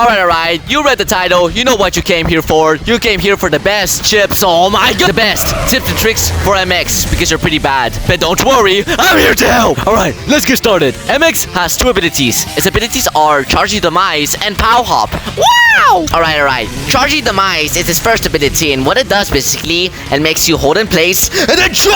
Alright. You read the title. You know what you came here for. You came here for the best chips. Oh my god. The best tips and tricks for MX because you're pretty bad. But don't worry, I'm here to help. Alright, let's get started. MX has two abilities. Its abilities are Charging Demise and Pow Hop. Wow! Alright. Charging Demise is its first ability, and what it does basically, it makes you hold in place and then charge!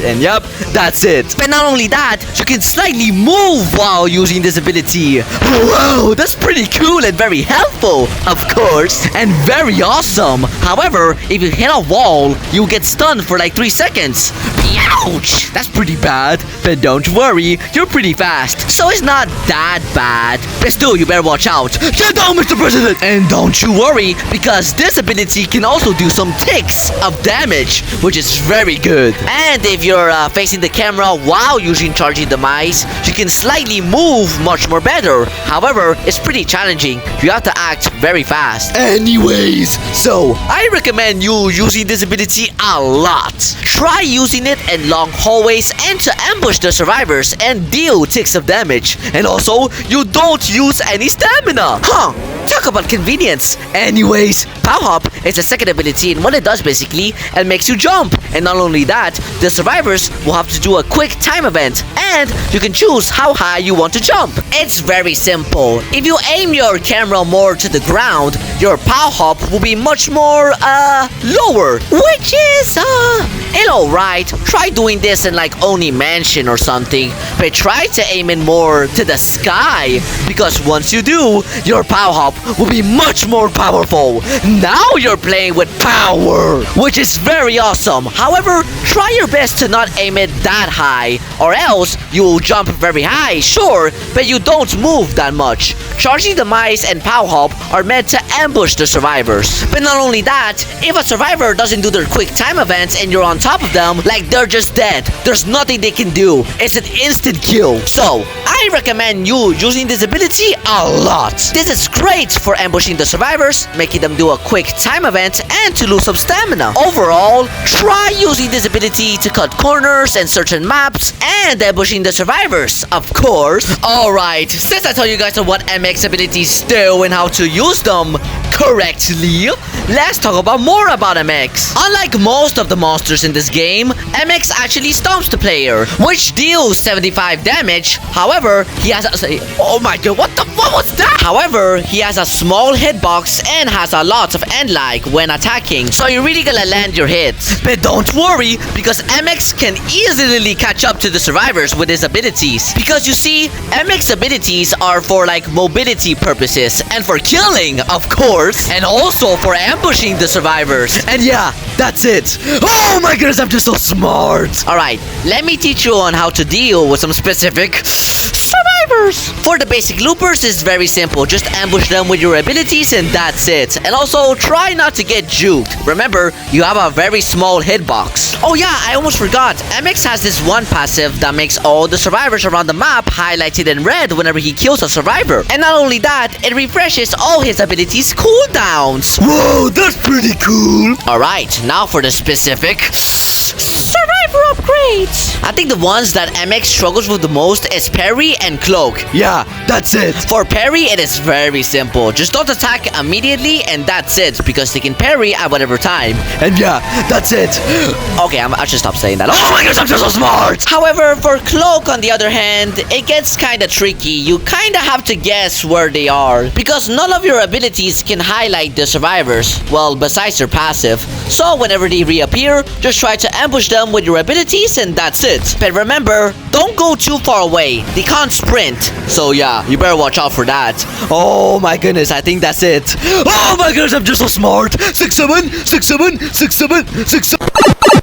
And yep, that's it. But not only that, you can slightly move while using this ability. Wow, that's pretty cool and very helpful, of course, and very awesome. However, if you hit a wall, you'll get stunned for like 3 seconds. Ouch! That's pretty bad. But don't worry, you're pretty fast, so it's not that bad. But still, you better watch out. Get down, Mr. President! And don't you worry, because this ability can also do some ticks of damage, which is very good. And if you're facing the camera while using Charging Demise, you can slightly move much more better. However, it's pretty challenging. You have to act very fast. Anyways, so I recommend you using this ability a lot. Try using it in long hallways and to ambush the survivors and deal ticks of damage. And also, you don't use any stamina. Talk about convenience. Anyways, Pow Hop is the second ability, and what it does basically, it makes you jump. And not only that, the survivors will have to do a quick time event, and you can choose how high you want to jump. It's very simple. If you aim your camera more to the ground, your Pow Hop will be much more lower, which is alright. Try doing this in like Oni Mansion or something, but try to aim it more to the sky, because once you do, your Pow Hop will be much more powerful. Now you're playing with power, which is very awesome. However, try your best to not aim it that high, or else you will jump very high, sure, but you don't move that much. Charging Demise and Pow Hop are meant to ambush the survivors. But not only that, if a survivor doesn't do their quick time events and you're on top of them, like they're just dead, there's nothing they can do. It's an instant kill. So, I recommend you using this ability a lot. This is great for ambushing the survivors, making them do a quick time event, and to lose some stamina. Overall, try using this ability to cut corners in certain maps and ambushing the survivors, of course. Alright, since I told you guys what MX abilities do and how to use them correctly, let's talk about more about MX. Unlike most of the monsters in this game, MX actually stomps the player, which deals 75 damage. However, he has oh my god, what was that? However, he has a small hitbox and has a lot of end-lag when attacking, so you're really gonna land your hits. But don't worry, because MX can easily catch up to the survivors with his abilities. Because you see, MX abilities are for like mobility purposes and for killing, of course, and also for ambushing the survivors. And yeah, that's it. Oh my goodness, I'm just so smart. Alright, let me teach you on how to deal with some specific survivors. For the basic loopers, it's very simple. Just ambush them with your abilities and that's it. And also, try not to get juked. Remember, you have a very small hitbox. Oh yeah, I almost forgot. MX has this one passive that makes all the survivors around the map highlighted in red whenever he kills a survivor. And not only that, it refreshes all his abilities cooldowns. Whoa, that's pretty cool. Alright, now for the specific survivor upgrades. I think the ones that MX struggles with the most is parry and cloak. Yeah, that's it. For parry, it is very simple. Just don't attack immediately and that's it, because they can parry at whatever time. And yeah, that's it. Okay, I should stop saying that. Oh my gosh, I'm just so smart. However, for cloak, on the other hand, it gets kind of tricky. You kind of have to guess where they are, because none of your abilities can highlight the survivors, well, besides your passive. So whenever they reappear, just try to ambush them with your abilities and that's it. But remember, don't go too far away. They can't sprint. So yeah, you better watch out for that. Oh my goodness, I think that's it. Oh my goodness, I'm just so smart. 6-7, 6-7, 6-7, 6-7.